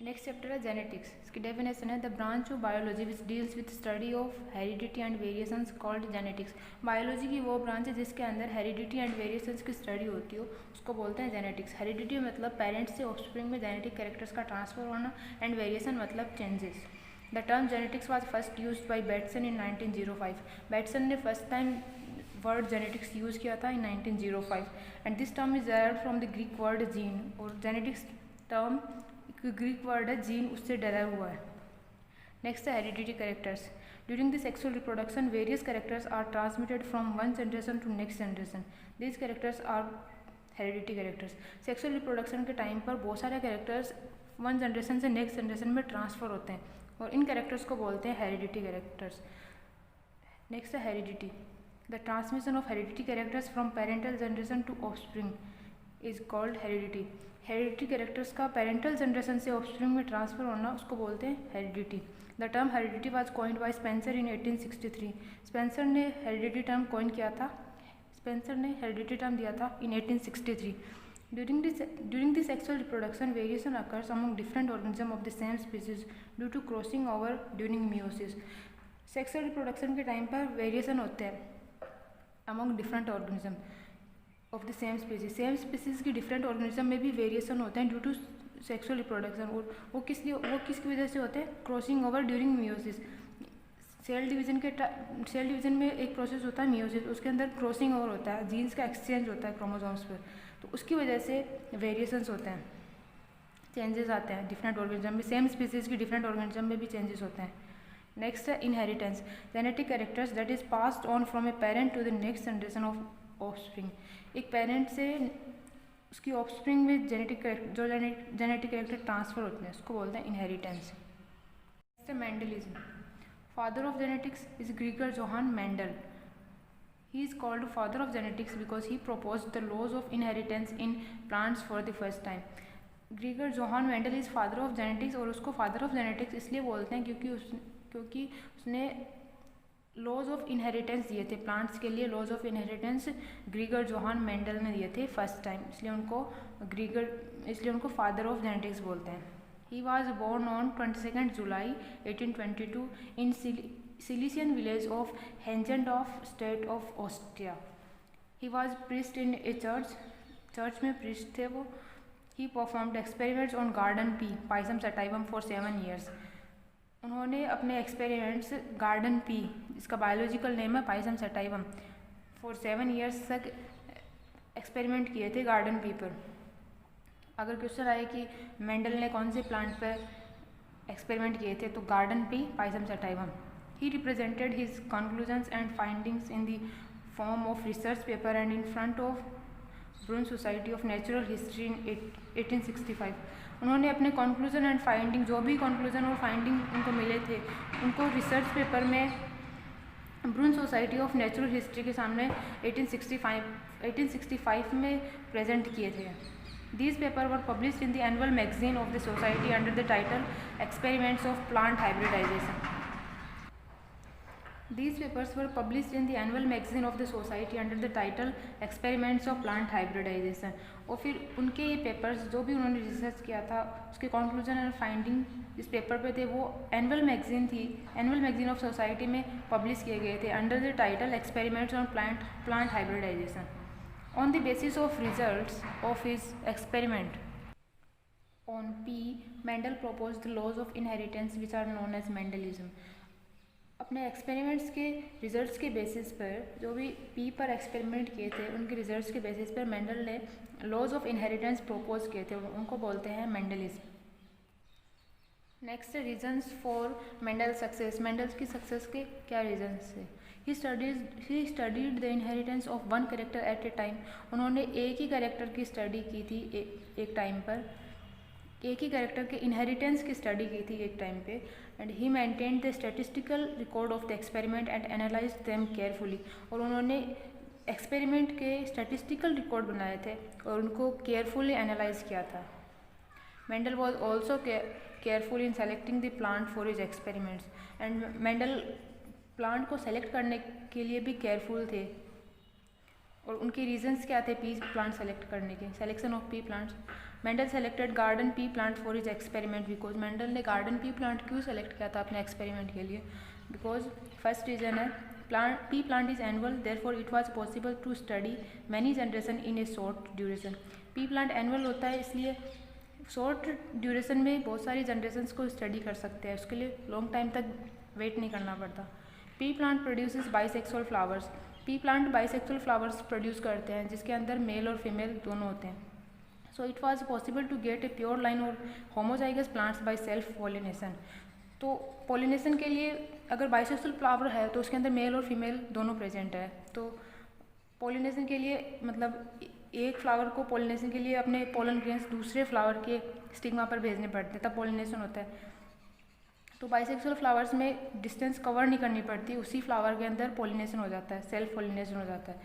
Next chapter है genetics. इसकी definition है the branch of biology which deals with study of heredity and variations called genetics. Biology की वो branch है जिसके अंदर हेरिडिटी एंड वेरिएशंस की स्टडी होती हो, उसको बोलते हैं जेनेटिक्स। हेरिडिटी मतलब पेरेंट्स से ऑफस्प्रिंग में जेनेटिक कैरेक्टर्स का ट्रांसफर होना, एंड वेरिएशन मतलब changes. The term genetics was first used by Bateson in 1905। Bateson ने first time word genetics use किया था in 1905, and this term is derived from the Greek word gene. और genetics term Greek word है gene, उससे derive हुआ है। Next है heredity characters. During the sexual reproduction various characters are transmitted from one generation to next generation. These characters are heredity characters. Sexual reproduction के time पर बहुत सारे characters one generation से नेक्स्ट जनरेशन में transfer होते हैं, और इन कैरेक्टर्स को बोलते हैं हेरिडिटी कैरेक्टर्स। नेक्स्ट है heredity. The transmission of heredity characters from parental generation to offspring is called heredity. Heredity characters का पेरेंटल जनरेशन से ऑफस्प्रिंग में ट्रांसफर होना, उसको बोलते हैं heredity. The term heredity was coined by Spencer in 1863। Spencer ने heredity term coin किया था, स्पेंसर ने हेरिडिटी टर्म दिया था in 1863। During the sexual reproduction, variation occurs among different organisms of the same species due to crossing over during meiosis. Sexual reproduction के time पर variation होते हैं among different organism of the same species. Same species की different organism में भी variation होते हैं due to sexual reproduction. और वो किसकी वजह से होते हैं? Crossing over during meiosis. Cell division में एक प्रोसेस होता है मियोसिस, उसके अंदर क्रॉसिंग ओवर होता है, जीन्स का एक्सचेंज होता है क्रोमोसोम्स पर, तो उसकी वजह से वेरिएशंस होते हैं, चेंजेस आते हैं डिफरेंट ऑर्गेनिज्म में। सेम स्पीसीज की डिफरेंट ऑर्गेनिज्म में भी चेंजेस होते हैं। नेक्स्ट है inheritance. Genetic characters that is passed on from a parent to the next generation of offspring. एक पेरेंट से उसकी ऑफस्प्रिंग में जेनेटिक कैरेक्टर ट्रांसफर होते हैं, उसको बोलते हैं इनहेरिटेंस। नेक्स्ट है Mendelism. Father of genetics is ग्रीगर Johann Mendel. He is called father of genetics because he proposed the laws of inheritance in plants for the first time. ग्रीगर Johann Mendel is father of genetics, और उसको father of genetics इसलिए बोलते हैं क्योंकि उसने laws of inheritance दिए थे plants के लिए। Laws of inheritance Gregor Johann Mendel ने दिए थे फर्स्ट टाइम, इसलिए उनको फादर ऑफ जेनेटिक्स बोलते हैं। He was born on 22 July 1822 in Silesian village of Hengendorf, state of Austria. He was priest in a church में priest थे वो। He performed experiments on garden pea, Pisum sativum for 7 years. उन्होंने अपने experiments garden pea, जिसका biological name है Pisum sativum, for 7 years तक experiment किए थे गार्डन पी पर। अगर क्वेश्चन आए कि मेंडल ने कौन से प्लांट पर एक्सपेरिमेंट किए थे, तो garden pea, Pisum sativum. He represented his conclusions and findings in the form of research paper and in front of Bruns Society of Natural History in 1865. उन्होंने अपने कंक्लूजन एंड फाइंडिंग, जो भी conclusion और finding उनको मिले थे, उनको research paper में ब्रुन सोसाइटी ऑफ नेचुरल हिस्ट्री के सामने 1865 में प्रेजेंट किए थे। These papers were published in the annual magazine of the society under the title Experiments of Plant Hybridization. These papers were published in the annual magazine of the society under the title Experiments of Plant Hybridization. और फिर उनके ये papers, जो भी उन्होंने research किया था, उसके कंक्लूजन एंड फाइंडिंग इस पेपर पे थे, वो एनुअल मैगजीन ऑफ सोसाइटी में पब्लिश किए गए थे under the title experiments on plant hybridization. On the basis of results of his experiment on pea, Mendel proposed the laws of inheritance which are known as Mendelism. अपने experiments के results के basis पर, जो भी P पर experiment किए थे उनके रिजल्ट्स के बेसिस पर मेंडल ने लॉज ऑफ इनहेरिटेंस प्रपोज किए थे, उनको बोलते हैं Mendelism. Next reasons for Mendel success. Mendel's की सक्सेस के क्या रीजन्स थे? He studied the inheritance of one character eight A time. उन्होंने एक ही कैरेक्टर की स्टडी की थी एक टाइम पर, एक ही कैरेक्टर के इनहेरिटेंस की स्टडी की थी एक टाइम पे। And he maintained the statistical record of the experiment and analyse them carefully. और उन्होंने एक्सपेरिमेंट के स्टैटिस्टिकल रिकॉर्ड बनाए थे और उनको केयरफुली एनालाइज किया था। Mendel was also careful in selecting the plant for his experiments. And Mendel plant को सेलेक्ट करने के लिए भी केयरफुल थे और उनके रीजंस क्या थे पी प्लांट सेलेक्ट करने के? Selection of P plants, Mendel selected garden pea plant for his experiment because Mendel ने गार्डन पी प्लांट क्यों सेलेक्ट किया था अपने एक्सपेरिमेंट के लिए? बिकॉज फर्स्ट रीजन है pea plant is annual, therefore it was possible to study many generation in a short duration. pea plant annual होता है इसलिए शॉर्ट ड्यूरेशन में बहुत सारी जनरेशन्स को स्टडी कर सकते हैं, उसके लिए लॉन्ग टाइम तक वेट नहीं करना पड़ता. P plant produces bisexual flowers, P plant bisexual flowers produce करते हैं जिसके अंदर मेल और फीमेल दोनों होते हैं. So it was possible to get a pure line और homozygous plants by self pollination. तो पॉलिनेशन के लिए अगर बाइसेक्सुअल फ्लावर है तो उसके अंदर मेल और फीमेल दोनों प्रेजेंट है, तो पॉलिनेशन के लिए मतलब एक फ्लावर को पॉलिनेशन के लिए अपने पोलन ग्रेन्स दूसरे फ्लावर के स्टिग्मा पर भेजने पड़ते हैं, तब पॉलिनेशन होता है. तो बाइसेक्सुअल फ्लावर्स में डिस्टेंस कवर नहीं करनी पड़ती, उसी फ्लावर के अंदर पॉलिनेशन हो जाता है, सेल्फ पॉलिनेशन हो जाता है.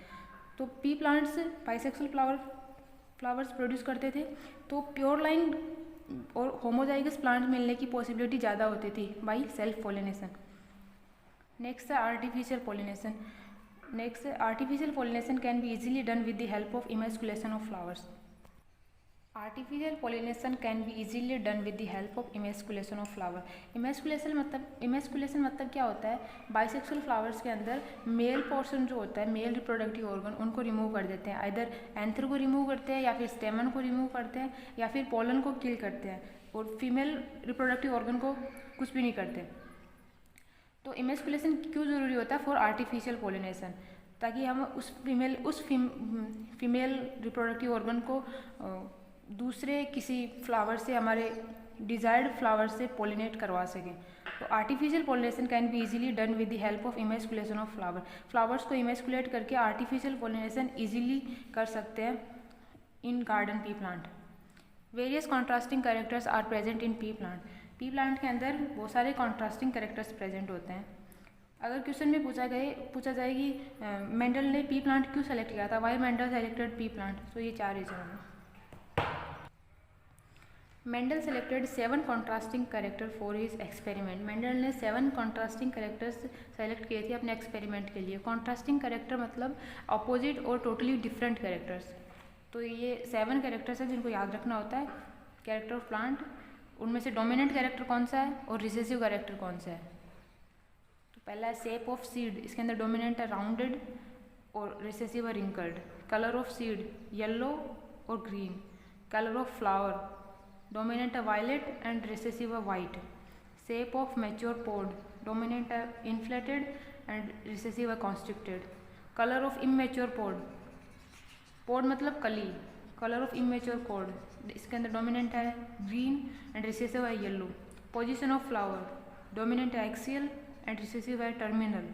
तो P plants bisexual flowers produce करते थे, तो प्योर लाइन और होमोजाइगस प्लांट मिलने की पॉसिबिलिटी ज़्यादा होती थी बाई सेल्फ पॉलिनेशन. नेक्स्ट है artificial pollination. Artificial pollination can be easily done with the help of emasculation of flowers. Artificial pollination can be easily done with the help of emasculation of flower. Emasculation मतलब क्या होता है? Bisexual flowers के अंदर mail portion जो होता है, male reproductive organ, उनको रिमूव कर देते हैं. आइदर एंथर को रिमूव करते हैं या फिर स्टेमन को रिमूव करते हैं या फिर पोलन को किल करते हैं, और फीमेल रिप्रोडक्टिव ऑर्गन को कुछ भी नहीं करते. तो इमेस्कुलेशन क्यों ज़रूरी होता है? फॉर आर्टिफिशियल पॉलिनेशन, ताकि हम उस फीमेल रिप्रोडक्टिव ऑर्गन को दूसरे किसी फ्लावर से, हमारे डिज़ायर्ड फ्लावर से पॉलिनेट करवा सकें. तो artificial pollination can be easily done with the help of emasculation of flowers को इमेस्कुलेट करके आर्टिफिशियल पॉलिनेशन इजीली कर सकते हैं in garden pea plant. Various contrasting characters are present in pea plant. Pea plant के अंदर बहुत सारे contrasting characters present होते हैं. अगर क्वेश्चन में पूछा जाए कि मेंडल ने पी प्लांट क्यों सेलेक्ट किया था, why Mendel selected pea plant, तो ये 4 रीजन हैं. Mendel selected 7 contrasting character for his experiment. Mendel ने 7 कॉन्ट्रास्टिंग कैरेक्टर्स सेलेक्ट किए थे अपने एक्सपेरिमेंट के लिए. कॉन्ट्रास्टिंग कैरेक्टर मतलब अपोजिट और टोटली डिफरेंट कैरेक्टर्स. तो ये 7 कैरेक्टर्स हैं जिनको याद रखना होता है. कैरेक्टर ऑफ प्लांट, उनमें से डोमिनेंट कैरेक्टर कौन सा है और रिसेसिव कैरेक्टर कौन सा है. तो पहला है शेप ऑफ सीड, इसके अंदर डोमिनेंट है राउंडेड और रिसेसिव है wrinkled. Colour of seed yellow और green. Colour of flower dominant है वायलेट एंड रिसेसिव है white. Shape of mature pod dominant है इन्फ्लेटेड एंड रिसेसिव है constricted. Colour of immature pod मतलब कली. कलर ऑफ इमेच्योर पोड, इसके अंदर डोमिनेंट है ग्रीन एंड रिसेसिव है yellow. Position of flower dominant है एक्सियल एंड रिसेसिव है terminal.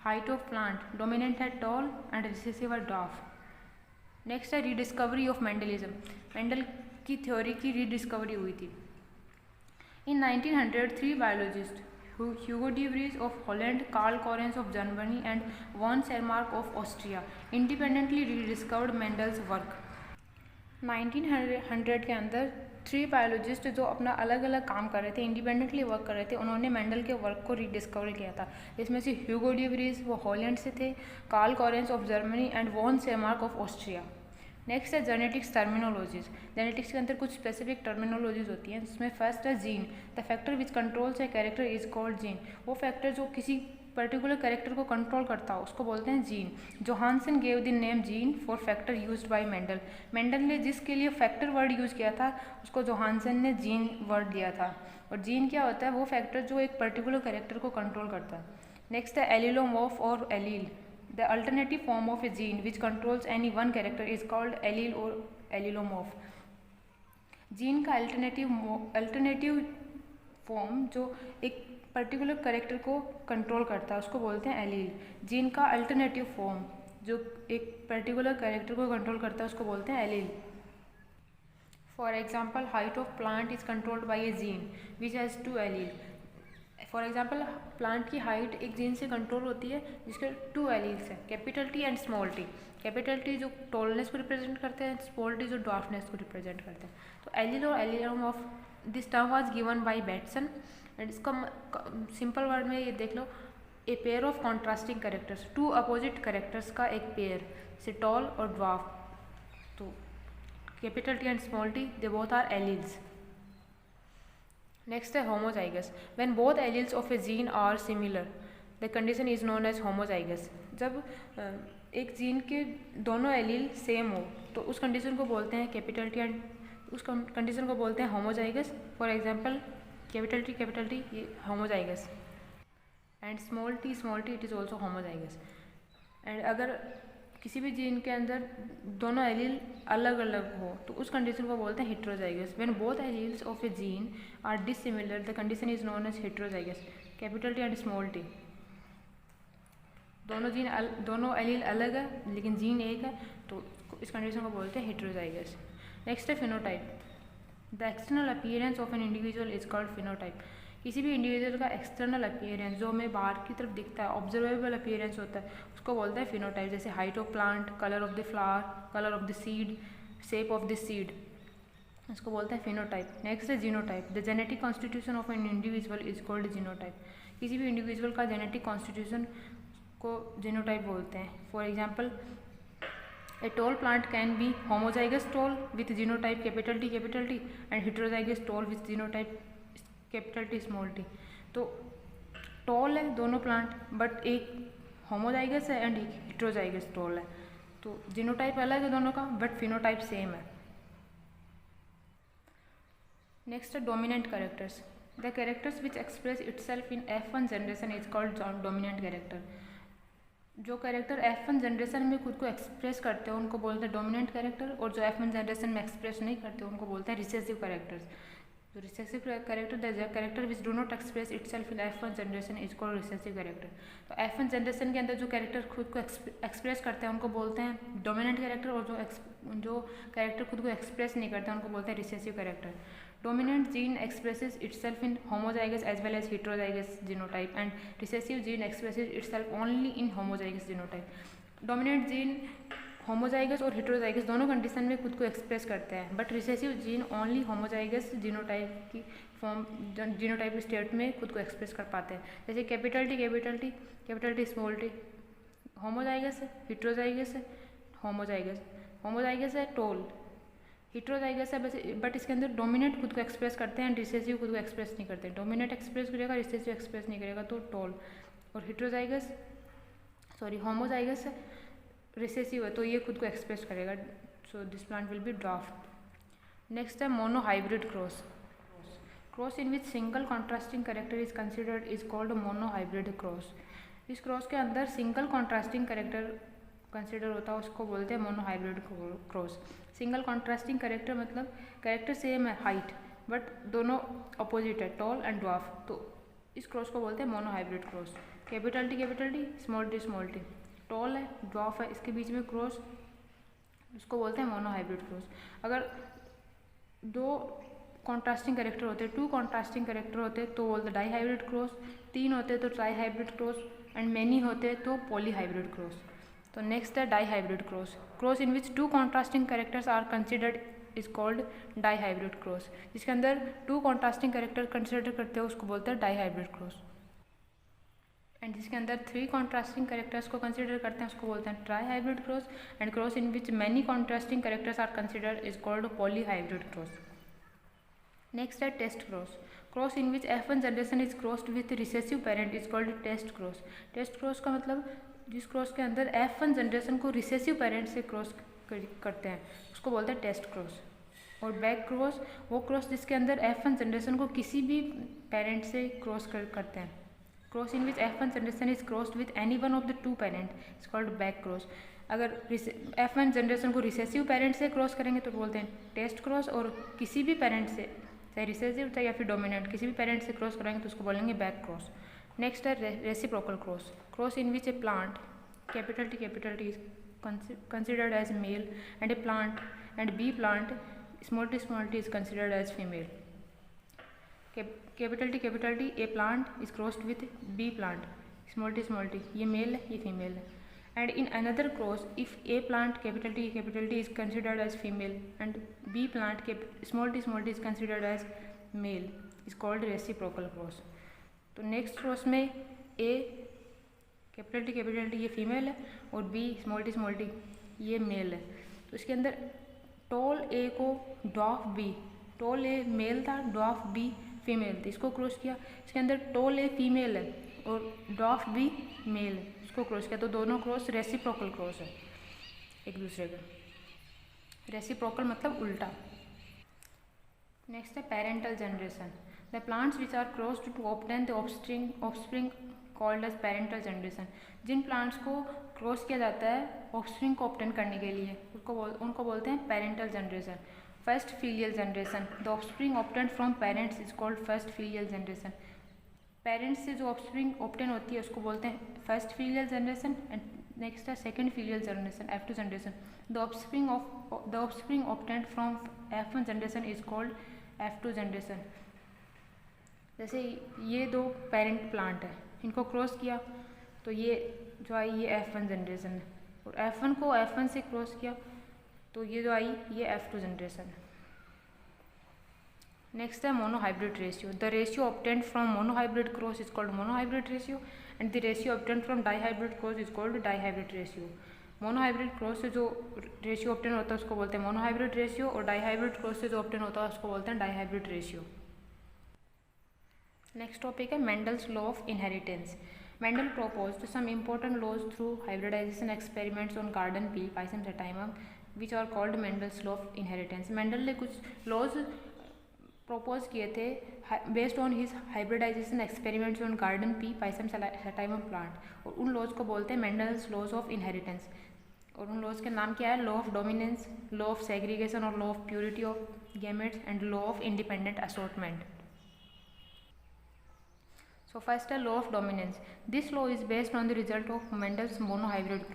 Height of plant dominant है टॉल एंड रिसेसिव है डॉफ. नेक्स्ट है रीडिस्कवरी ऑफ मेंडलिज्म. मेंडल की थ्योरी की रीडिस्कवरी हुई थी. इन 1900 3 biologist Hugo de Vries of Holland, Karl Correns of Germany and von Sermark of Austria independently rediscovered Mendel's work. 1900 के अंदर 3 biologist जो अपना अलग अलग काम कर रहे थे, इंडिपेंडेंटली वर्क कर रहे थे, उन्होंने मेंडल के वर्क को रीडिस्कवर किया था. इसमें से ह्यूगो डी व्रीज वो हॉलैंड से थे, Carl Correns of Germany and von Tschermak of Austria. Next है जेनेटिक्स टर्मिनोलॉजीज. जेनेटिक्स के अंदर कुछ स्पेसिफिक टर्मिनोलॉजीज होती हैं, जिसमें फर्स्ट है gene. The factor which controls a character is called gene. वो फैक्टर जो किसी पर्टिकुलर कैरेक्टर को कंट्रोल करता हो उसको बोलते हैं gene. Johansson gave the name gene for factor used by Mendel. Mendel ने जिसके लिए फैक्टर वर्ड यूज़ किया था उसको जोहानसन ने जीन वर्ड दिया था. और जीन क्या होता है? वो फैक्टर जो एक पर्टिकुलर कैरेक्टर को कंट्रोल करता है. नेक्स्ट है एलिलोमॉर्फ और allele. The alternative form of a gene which controls any one character is called allele or allelomorph. Gene का अल्टरनेटिव फॉर्म जो एक पर्टिकुलर कैरेक्टर को कंट्रोल करता है उसको बोलते हैं एलील. जीन का अल्टरनेटिव फॉर्म जो एक पर्टिकुलर कैरेक्टर को कंट्रोल करता है उसको बोलते हैं allele. For example height of plant is controlled by a gene which has 2 allele. For example plant की हाइट एक जीन से कंट्रोल होती है जिसके 2 एलील्स हैं, capital T and small T. Capital T जो टॉलनेस को रिप्रेजेंट करते हैं, स्मॉल टी जो ड्वार्फनेस को रिप्रेजेंट करते हैं. तो एलील और allelomorph of this term was given by Bateson. And इसका सिंपल वर्ड में ये देख लो, a pair of contrasting characters, two opposite characters का एक पेयर, से टॉल और ड्वार्फ। तो capital T and small T, they both are alleles. Next है homozygous. When both alleles of a gene are similar, the condition is known as homozygous. जब एक gene के दोनों allele same हो तो उस कंडीशन को बोलते हैं कैपिटल टी एंड उस कंडीशन को बोलते हैं homozygous. For example capital T ये homozygous and small T it is also homozygous. And अगर किसी भी जीन के अंदर दोनों एलील अलग अलग हो तो उस कंडीशन को बोलते हैं heterozygous. When both alleles of a gene are dissimilar, the condition is known as heterozygous. Capital T and small T, दोनों एलील अलग है लेकिन जीन एक है तो इस कंडीशन को बोलते हैं हेट्रोजाइगस। नेक्स्ट है phenotype. The external appearance of an individual is called phenotype. किसी भी इंडिविजुअल का एक्सटर्नल अपीयरेंस जो हमें बाहर की तरफ दिखता है, ऑब्जर्वेबल अपीयरेंस होता है, उसको बोलते हैं फिनोटाइप। जैसे height of plant, colour of the flower, colour of the seed, shape of the seed, इसको बोलते हैं फिनोटाइप। नेक्स्ट है genotype. The genetic constitution of an individual is called genotype. किसी भी इंडिविजुअल का जेनेटिक कॉन्स्टिट्यूशन को genotype बोलते हैं। For example a tall plant can be homozygous tall with genotype capital T and heterozygous tall with genotype capital T small T. तो toll है दोनों plant but एक होमोजाइगस है एंड एक हेट्रोजाइगस टॉल है, तो जीनोटाइप अलग है दोनों का बट फिनोटाइप सेम है। नेक्स्ट है dominant characters. The characters which express itself in F1 generation is called dominant character. जो कैरेक्टर F1 जनरेशन में खुद को एक्सप्रेस करते हैं उनको बोलते हैं डोमिनेंट कैरेक्टर, और जो F1 जनरेशन में एक्सप्रेस नहीं करते उनको बोलते हैं रिसेसिव कैरेक्टर्स। जो recessive character, the character which do not express itself in F1 generation is called recessive character. तो F1 जनरेशन के अंदर जो कैरेक्टर खुद को एक्सप्रेस करते हैं उनको बोलते हैं डोमिनेंट कैरेक्टर, और जो कैरेक्टर खुद को एक्सप्रेस नहीं करते उनको बोलते हैं recessive character. Dominant gene expresses itself in homozygous as well as heterozygous genotype and recessive gene expresses itself only in homozygous genotype. Dominant gene homozygous और heterozygous दोनों कंडीशन में खुद को एक्सप्रेस करते हैं but recessive gene only homozygous genotype की form genotype state में खुद को एक्सप्रेस कर पाते हैं। जैसे capital T small T homozygous है, हेट्रोजाइगस है, होमोजाइगस है टोल, हेट्रोजाइगस है बट इसके अंदर डोमिनेंट खुद को एक्सप्रेस करते हैं, रिसेसिव खुद को एक्सप्रेस नहीं करते। डोमिनेंट एक्सप्रेस करेगा, रिसेसिव एक्सप्रेस नहीं करेगा तो टोल। और होमोजाइगस है, रिसेसिव है तो ये खुद को एक्सप्रेस करेगा, so this plant will be dwarf. Next है monohybrid cross. Cross in which single contrasting character is considered is called monohybrid cross. इस क्रॉस के अंदर सिंगल कॉन्ट्रास्टिंग कैरेक्टर कंसिडर होता है उसको बोलते हैं monohybrid cross. Single contrasting character मतलब कैरेक्टर सेम है हाइट बट दोनों अपोजिट है, टॉल एंड ड्वार्फ, तो इस क्रॉस को बोलते हैं monohybrid cross. Capital T small T, tall है ड्वार्फ है, इसके बीच में क्रॉस, उसको बोलते हैं मोनोहाइब्रिड क्रॉस। अगर दो कॉन्ट्रास्टिंग कैरेक्टर होते हैं, टू कॉन्ट्रास्टिंग कैरेक्टर होते हैं तो बोलते डाई हाइब्रिड क्रॉस, तीन होते हैं तो trihybrid cross and many होते हैं तो पॉली हाइब्रिड क्रॉस। तो नेक्स्ट है dihybrid cross. Cross in which two contrasting characters are considered is called dihybrid cross. जिसके अंदर टू कॉन्ट्रास्टिंग कैरेक्टर कंसिडर करते हैं उसको बोलते हैं डाई हाइब्रिड क्रॉस। एंड जिसके अंदर थ्री कॉन्ट्रास्टिंग कैरेक्टर्स को कंसिडर करते हैं उसको बोलते हैं trihybrid cross. And cross in which many contrasting characters are considered is called polyhybrid cross. Next है test cross. Cross in which F1 generation is crossed with recessive parent is called test cross. Test cross का मतलब जिस cross के अंदर F1 generation को recessive parent से cross करते हैं उसको बोलते हैं टेस्ट क्रॉस। और बैक क्रॉस वो क्रॉस जिसके अंदर F1 जनरेशन को किसी भी पेरेंट से क्रॉस करते हैं। Cross in which F1 generation is crossed with any one of the two parent is called back cross. अगर F1 जनरेशन को रिसेसिव पेरेंट से क्रॉस करेंगे तो बोलते हैं टेस्ट क्रॉस, और किसी भी पेरेंट से चाहे रिसेसिव चाहे या फिर डोमिनेंट किसी भी पेरेंट से क्रॉस कराएंगे तो उसको बोलेंगे बैक क्रॉस। नेक्स्ट है reciprocal cross. Cross in which A plant capital T is considered as male and a plant and B plant small t is considered as female. Capital T a plant is crossed with B plant small t ये mail है ये female है। And in another cross if A plant capital T is considered as female and B plant small t is considered as male is called reciprocal cross. तो next cross में A capital T ये female है और B small T ये mail है। तो इसके अंदर टॉल ए को डॉफ बी, टॉल ए मेल था, डॉफ बी फीमेल थी, इसको क्रॉस किया। इसके अंदर टॉल ए फीमेल है और डॉफ बी मेल है, इसको क्रॉस किया। तो दोनों क्रॉस रेसिप्रोकल क्रॉस है एक दूसरे का। रेसिप्रोकल मतलब उल्टा। नेक्स्ट है parental generation. The plants which are crossed to obtain the offspring called as parental generation. जिन प्लांट्स को क्रॉस किया जाता है ऑफस्प्रिंग को ऑब्टेन करने के लिए उनको बोलते हैं parental generation. First filial generation, the offspring obtain from parents is called first filial generation. Parents से जो ऑफस्प्रिंग ऑब्टेन होती है उसको बोलते हैं first filial generation. And next है second filial generation, F2 generation. The offspring obtain from F1 generation is called F2 generation. जैसे ये दो पेरेंट प्लांट है, इनको क्रॉस किया तो ये जो आई ये F1 जनरेशन है, और F1 को F1 से क्रॉस किया तो ये जो आई ये F2 जनरेशन है। नेक्स्ट है monohybrid ratio. The ratio obtained from monohybrid cross is called monohybrid ratio and the ratio obtained from dihybrid cross is called dihybrid ratio. Monohybrid cross से जो रेशियो ऑब्टेन होता है उसको बोलते हैं मोनोहाइब्रिड रेशियो, और डाईहाइब्रिड क्रॉस से जो ऑब्टेन होता है उसको बोलते हैं डाईहाइब्रिड रेशियो। नेक्स्ट टॉपिक है Mendel's law of inheritance. Mendel proposed some important laws through hybridization experiments on garden pea, Pisum sativum, which are called Mendel's law of inheritance. Mendel ने कुछ लॉज प्रपोज किए थे based on his hybridization experiments on garden pea, pisum sativum plant, और उन laws को बोलते हैं Mendel's laws of inheritance. और उन लॉज के नाम क्या है? Law of dominance, law of segregation और law of purity of gametes and law of independent assortment. So first, a law of dominance. This law is based on the result of Mendel's monohybrid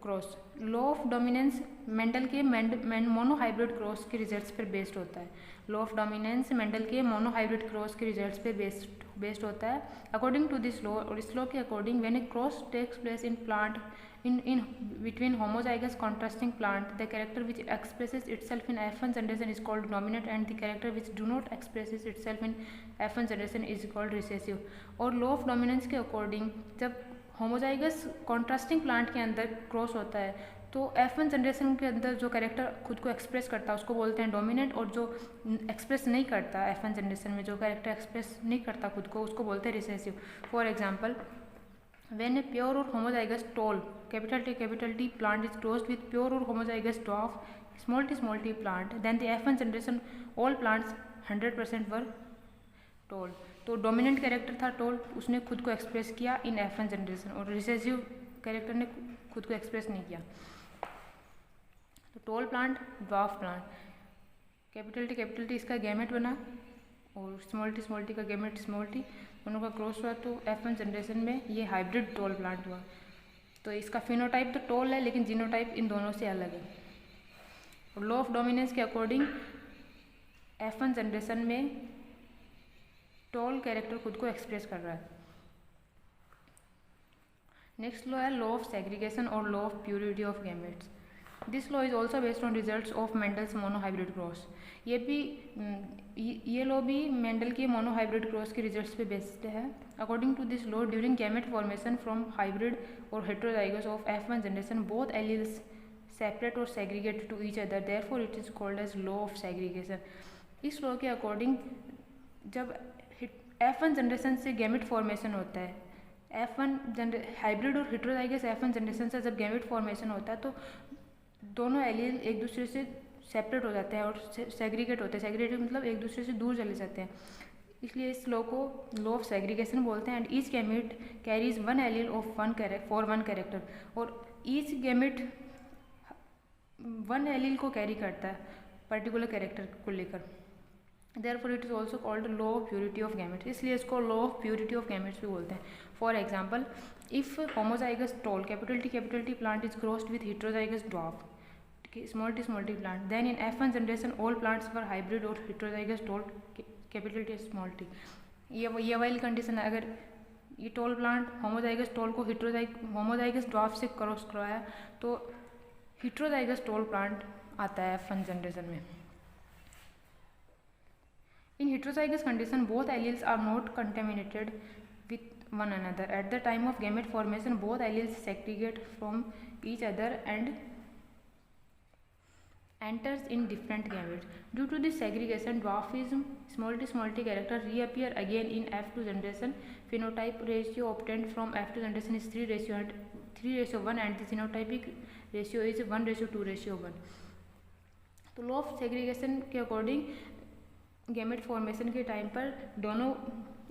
cross. Law of dominance Mendel के monohybrid cross के results पर based होता है। Law of dominance Mendel के monohybrid cross के results पे based होता है। अकॉर्डिंग टू दिस लॉ, और इस लॉ के according, when a cross takes place in plant in between homozygous contrasting plant, the character which expresses itself in F1 generation is called dominant and the character which do not expresses itself in F1 generation is called recessive। और law of dominance के according जब homozygous contrasting plant के अंदर cross होता है तो F1 generation के अंदर जो कैरेक्टर खुद को एक्सप्रेस करता है उसको बोलते हैं डोमिनेंट, और जो एक्सप्रेस नहीं करता F1 जनरेशन में जो कैरेक्टर एक्सप्रेस नहीं करता खुद को उसको बोलते हैं recessive. For example, when a pure or homozygous tall capital T plant is crossed with pure or homozygous dwarf small t plant, then the F1 generation all plants 100% were tall। तो dominant character था toll, उसने खुद को express किया इन F1 generation, और recessive character ने खुद को एक्सप्रेस नहीं किया। तो tall plant, dwarf plant, capital T इसका गैमेट बना और स्मॉल टी का गैमेट स्मॉल टी, दोनों का क्रॉस हुआ तो F1 जनरेशन में ये हाइब्रिड टॉल प्लांट हुआ। तो इसका फिनोटाइप तो टॉल है लेकिन जीनोटाइप इन दोनों से अलग है। और लॉ ऑफ डोमिनेंस के अकॉर्डिंग F1 जनरेशन में टॉल कैरेक्टर खुद को एक्सप्रेस कर रहा है। नेक्स्ट लॉ है लॉ ऑफ सेग्रीगेशन और law of purity of gametes. This law is also based on results of Mendel's monohybrid cross. ये लॉ भी मेंडल के मोनोहाइब्रिड क्रॉस के रिजल्ट्स पे बेस्ड है। According to this law, during gamete formation from hybrid और heterozygous of F1 generation, both alleles separate और segregate to each other, therefore it is called as law of segregation. इस law के according जब F1 generation से gamete formation होता है, hybrid और heterozygous F1 generation से जब गैमेट फॉर्मेशन होता है तो दोनों एलील एक दूसरे से सेपरेट हो जाते हैं और सेग्रीगेट होते हैं। सेग्रीगेट मतलब एक दूसरे से दूर चले जाते हैं, इसलिए इस लॉ को लॉ ऑफ सेग्रीगेशन बोलते हैं। And each gamete carries one allele of one character, और ईच गैमेट वन एलील को कैरी करता है पर्टिकुलर कैरेक्टर को लेकर। Therefore it is also called law of purity of gametes, इसलिए इसको law of purity of gametes भी बोलते हैं। For example, if homozygous tall capital T plant is crossed with heterozygous dwarf small t plant, then in F1 generation all plants were hybrid or heterozygous tall capital T small t। ये वाली condition है, अगर ये tall plant homozygous tall को homozygous dwarf से cross करवाया तो heterozygous tall plant आता है F1 जनरेशन में। In heterozygous condition both alleles are not contaminated one another. At the time of gamete formation, both alleles segregate from each other and enters in different gametes. Due to this segregation, dwarfism small t character reappear again in F2 generation. Phenotype ratio obtained from F2 generation is 3:1 and the phenotypic ratio is 1:2:1. तो law of segregation के according gamete formation के time पर दोनों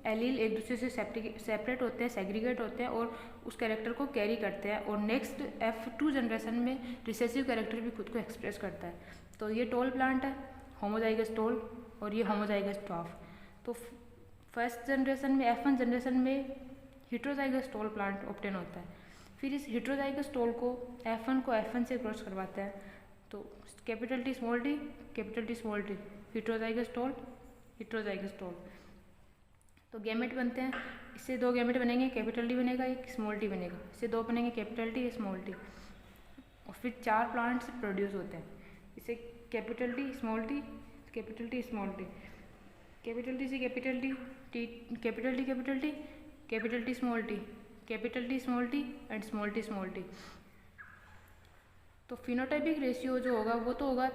allele एक दूसरे से separate होते हैं, सेग्रीगेट होते हैं और उस कैरेक्टर को कैरी करते हैं और नेक्स्ट F2 जनरेशन में रिसेसिव कैरेक्टर भी खुद को एक्सप्रेस करता है. तो ये टॉल प्लांट है, होमोजाइगस टॉल, और ये होमोजाइगस ड्वार्फ. तो फर्स्ट जनरेशन में F1 जनरेशन में हेटेरोजाइगस टॉल प्लांट ऑब्टेन होता है. फिर इस हेटेरोजाइगस टॉल को F1 को F1 से क्रॉस करवाता है. तो capital T small T heterozygous tall. तो गैमेट बनते हैं, इससे दो गैमेट बनेंगे, कैपिटल टी बनेगा, एक स्मॉल टी बनेगा. इससे दो बनेंगे, कैपिटल टी स्मॉल टी, और फिर 4 प्लांट्स प्रोड्यूस होते हैं. इसे capital T small T, capital T small T, capital T से capital T, capital T capital T small T, capital T small T and small T. तो phenotypic ratio जो होगा वो तो होगा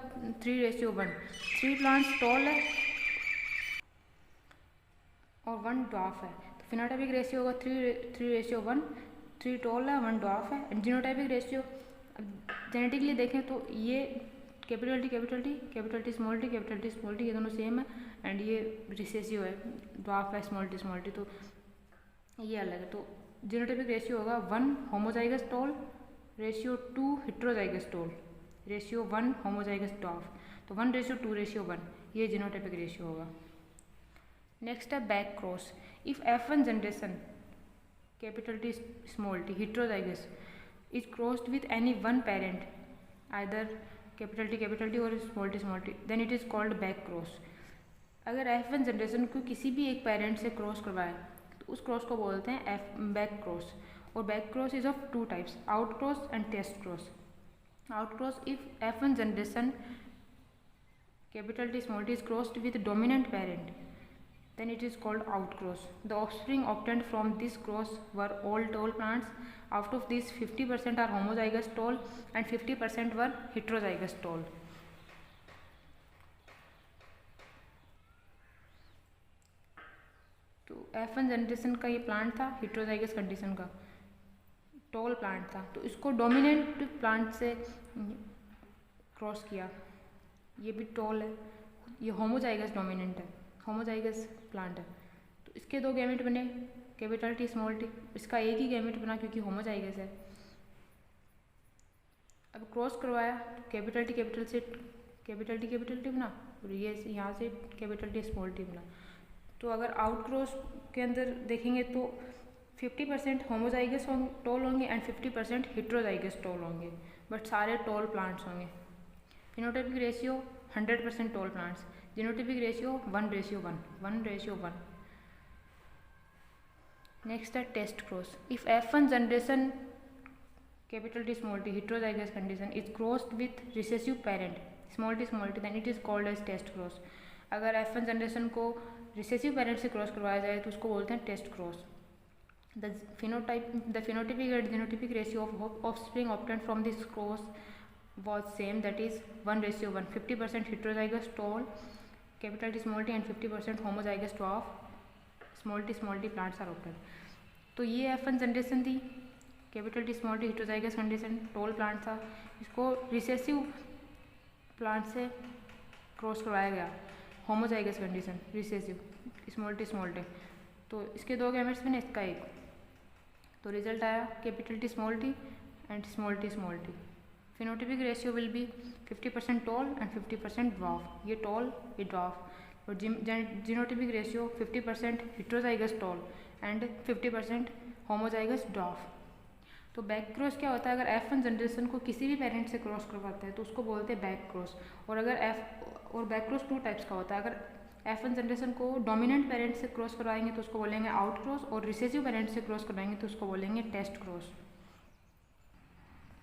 3:1. 3 प्लांट्स टॉल है और 1 ड्वार्फ है. तो फिनोटाइपिक रेशियो होगा 3:1. 3 टॉल है, 1 ड्वार्फ है. एंड जीनोटाइपिक रेशियो जेनेटिकली देखें तो ये कैपिटल टी स्मॉल टी ये दोनों सेम है. एंड ये रिसेसिव है, ड्वार्फ है स्मॉल टी. तो ये अलग है. तो जीनोटाइपिक रेशियो होगा 1 homozygous tall ratio 2 heterozygous tall ratio 1 homozygous dwarf. तो 1:2:1 ये जीनोटाइपिक रेशियो होगा. नेक्स्ट है back cross. If F1 generation capital T small T heterozygous is crossed with any one parent either capital T or small T then it is called back cross. अगर F1 generation को किसी भी एक parent से cross करवाए तो उस cross को बोलते हैं बैक क्रॉस. और back cross is of 2 types, out cross and test cross. Out cross if F1 generation capital T small T is crossed with dominant parent then it is called outcross. The offspring obtained from this cross were all tall plants. Out of these 50% are homozygous tall and 50% were heterozygous tall. तो F1 generation का ये plant था heterozygous condition का tall plant था. तो इसको dominant plant से cross किया, ये भी टॉल है, ये होमोजाइगस डोमिनेंट है, होमोजाइगस प्लांट है. तो इसके 2 गैमेट बने, कैपिटल टी स्मॉल टी. इसका एक ही गैमेट बना क्योंकि होमोजाइगस है. अब क्रॉस करवाया तो कैपिटल टी बना और ये यहाँ से कैपिटल टी स्मॉल टी बना. तो अगर आउट क्रॉस के अंदर देखेंगे तो 50% होमोजाइगस टॉल होंगे एंड 50% हेटेरोजाइगस टॉल होंगे, बट सारे टॉल प्लांट्स होंगे. Phenotypic ratio 100% tall plants. Genotypic ratio 1:1. Next है test cross. If F1 generation capital T small T heterozygous condition is crossed with recessive parent small T then it is called as test cross. अगर F1 generation को recessive parent से cross करवाया जाए तो उसको बोलते हैं test cross. The phenotypic and genotypic ratio of offspring obtained from this cross was same, that is 1:1. 50% heterozygous tall capital T small t and 50% homozygous dwarf small t plants are obtained. तो ये F1 generation थी, capital T small T heterozygous condition tall plant था. इसको recessive plant से cross करवाया गया, homozygous condition recessive small T. तो इसके 2 गैमेट्स बने, इसका एक. तो रिजल्ट आया capital T small T and small T. Phenotypic ratio will be 50% tall and 50% dwarf. ये टॉल ये ड्वार्फ. और genotypic ratio 50% heterozygous tall and 50% homozygous dwarf. तो बैक क्रॉस क्या होता है? अगर F1 जनरेशन को किसी भी पेरेंट से क्रॉस करवाता है तो उसको बोलते हैं बैक क्रॉस. और बैक क्रॉस 2 टाइप्स का होता है. अगर F1 जनरेशन को डोमिनेंट पेरेंट से क्रॉस करवाएंगे तो उसको बोलेंगे आउट क्रॉस, और रिसेसिव पेरेंट से क्रॉस करवाएंगे तो उसको बोलेंगे टेस्ट क्रॉस.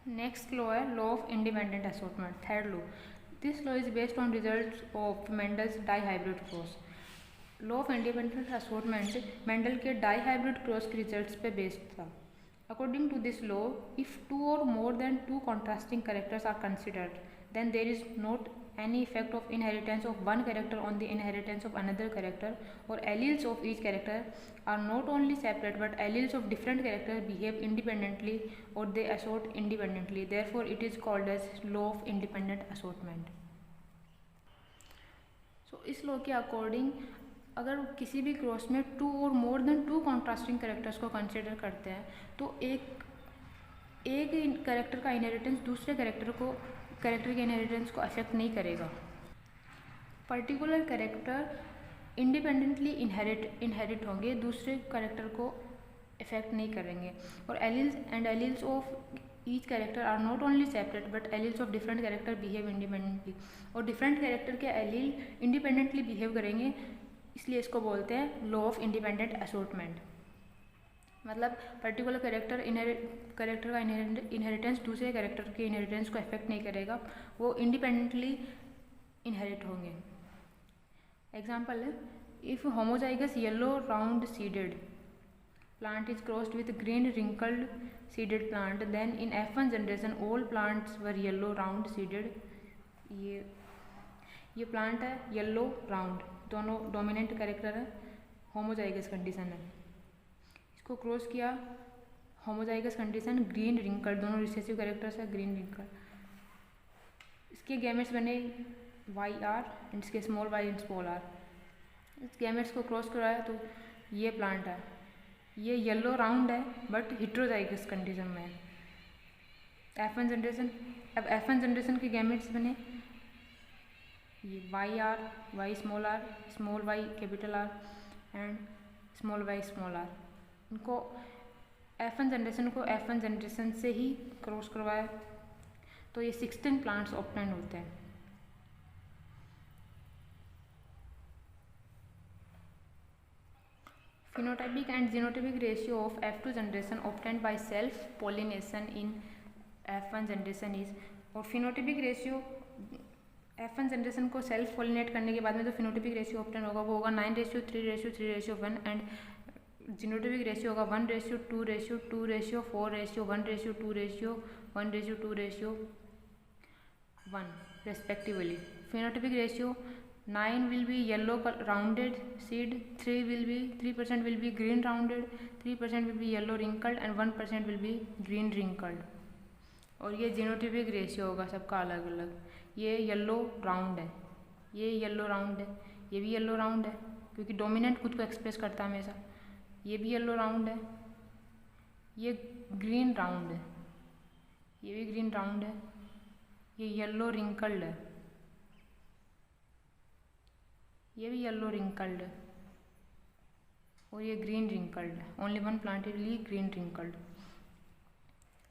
नेक्स्ट लॉ है law of independent assortment, third law. This law is based on results of Mendel's dihybrid cross. Law of independent assortment Mendel के डाई हाइब्रिड क्रॉस के results पे based था। According to this law, if two or more than two contrasting characters are considered, then there is not any effect of inheritance of one character on the inheritance of another character, or alleles of each character are not only separate but alleles of different characters behave independently or they assort independently. Therefore it is called as law of independent assortment. So इस law के according अगर किसी भी cross में to or more than two contrasting characters को consider करते हैं तो एक कैरेक्टर का इनहेरिटेंस दूसरे कैरेक्टर के इनहेरिटेंस को अफेक्ट नहीं करेगा। पर्टिकुलर कैरेक्टर इंडिपेंडेंटली इनहेरिट होंगे, दूसरे कैरेक्टर को अफेक्ट नहीं करेंगे। और alleles of each character are not only separate but alleles of different character behave independently, और डिफरेंट कैरेक्टर के एलील इंडिपेंडेंटली बिहेव करेंगे, इसलिए इसको बोलते हैं लॉ ऑफ इंडिपेंडेंट असॉर्टमेंट। मतलब पर्टिकुलर कैरेक्टर का इनहेरिटेंस दूसरे कैरेक्टर के इनहेरिटेंस को अफेक्ट नहीं करेगा, वो इंडिपेंडेंटली इनहेरिट होंगे। एग्जाम्पल है, if homozygous yellow round seeded plant is crossed with green wrinkled seeded plant, then in F1 generation all plants were yellow round seeded। ये प्लांट है येलो राउंड, दोनों dominant character है, homozygous condition है। इसको cross किया, homozygous condition green wrinkle, दोनों recessive characters है green wrinkle. इसके गैमेट्स बने वाई आर एंड इसके small Y and small R. इस गैमेट्स को क्रॉस कराया तो ये प्लांट है, ये येलो राउंड है बट हेटेरोजाइगस कंडीशन में है। F1 जनरेशन, अब F1 जनरेशन के गैमेट्स बने ये Y R, Y small Y capital R and small Y small R. इनको F1 जनरेशन से ही क्रॉस करवाया तो ये 16 प्लांट्स ऑब्टेन होते हैं। Phenotypic and genotypic ratio of F2 generation obtained by self pollination in F1 generation is, और phenotypic ratio F1 generation को self pollinate करने के बाद में जो फिनोटिपिक रेशियो ऑब्टेन होगा वो होगा 9:3:3:1 एंड जीनोटिपिक रेशियो होगा 1:2:2:1:4:1:2:1 respectively. Phenotypic ratio 9 will be yellow rounded seed, 3% will be green rounded, 3% will be yellow wrinkled and 1% will be green wrinkled। और ये जीनोटिपिक रेशियो होगा सबका अलग अलग। ये येलो राउंड है, ये येलो राउंड है, ये भी येलो राउंड है क्योंकि डोमिनेंट खुद को एक्सप्रेस करता है हमेशा। ये भी येलो राउंड है, ये ग्रीन राउंड है, ये भी ग्रीन राउंड है, ये येलो रिंकल्ड है, ये भी येलो रिंकल्ड है और ये ग्रीन रिंकल्ड है। Only one plant will green wrinkled.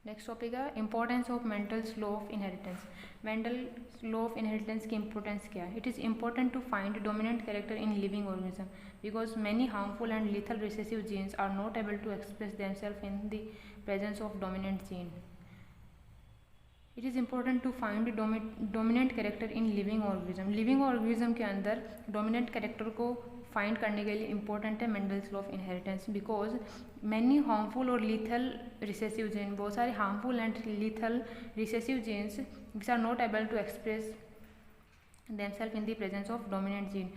Next topic है importance of Mendel's law of inheritance. Mendel's law of inheritance की इंपॉर्टेंस क्या है? It is important to find dominant character in living organism because many harmful and lethal recessive genes are not able to express themselves in the presence of dominant gene. It is important to find dominant character in living organism. Living organism के अंदर dominant character को find करने के लिए important है Mendel's law of inheritance because many harmful और lethal recessive gene, बहुत सारे harmful and lethal recessive genes which are not able to express themselves in the presence of dominant gene.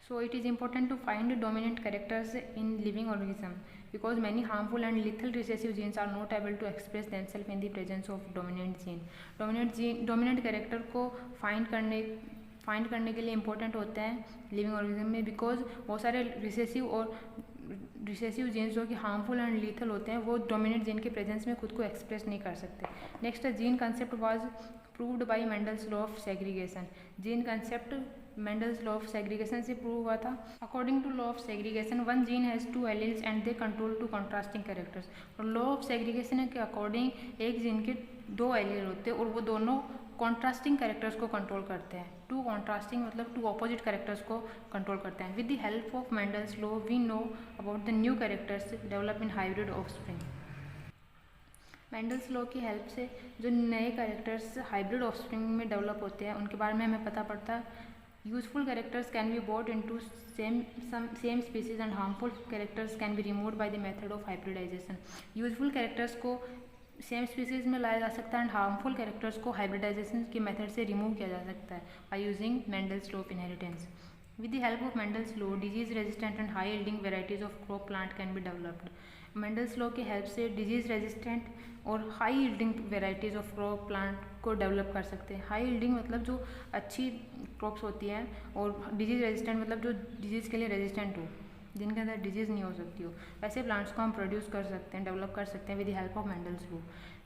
So it is important to find dominant characters in living organism because many harmful and lethal recessive genes are not able to express themselves in the presence of dominant gene. Dominant character को find करने के लिए important होते हैं living organism में because बहुत सारे recessive jeans जो कि हार्मफुल एंड लीथल होते हैं वो डोमिनेंट जीन के प्रेजेंस में खुद को एक्सप्रेस नहीं कर सकते। Next gene concept was proved by Mendel's law of segregation. Gene concept Mendel's law of segregation से प्रूव हुआ था। According to law of segregation one gene has 2 alleles and they control 2 contrasting characters. और law of segregation के according एक gene के 2 allele होते हैं और वो दोनों कॉन्ट्रास्टिंग कैरेक्टर्स को कंट्रोल करते हैं। 2 कॉन्ट्रास्टिंग मतलब 2 ऑपोजिट कैरेक्टर्स को कंट्रोल करते हैं। With the help of Mendel's law we know about the new characters develop in hybrid offspring. Mendel's law की हेल्प से जो नए कैरेक्टर्स हाइब्रिड ऑफस्प्रिंग में डेवलप होते हैं उनके बारे में हमें पता पड़ता है Useful characters can be brought into same species and harmful characters can be removed by the method of hybridization. Useful characters को सेम स्पीसीज में लाया जा सकता है एंड हार्मफुल कैरेक्टर्स को हाइब्रिडाइजेशन के मेथड से रिमूव किया जा सकता है by using Mendel's law of inheritance. With the help of Mendel's law, disease-resistant and high-yielding varieties of crop plant can be developed. Mendel's law के हेल्प से disease-resistant और high yielding varieties of crop plant को develop कर सकते हैं. High yielding मतलब जो अच्छी क्रॉप्स होती हैं, और डिजीज रेजिस्टेंट मतलब जो डिजीज़ के लिए रेजिस्टेंट हो, जिनके अंदर डिजीज़ नहीं हो सकती हो, ऐसे प्लांट्स को हम प्रोड्यूस कर सकते हैं, डेवलप कर सकते हैं with the help of Mendel's law.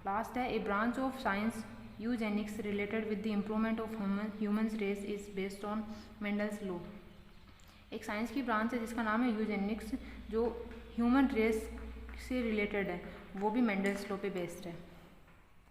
Last है a branch of science eugenics related with the improvement of humans race is based on Mendel's law. एक साइंस की ब्रांच है जिसका नाम है यूजेनिक्स, जो ह्यूमन रेस से रिलेटेड है, वो भी मेंडल्स लॉ पे बेस्ड है.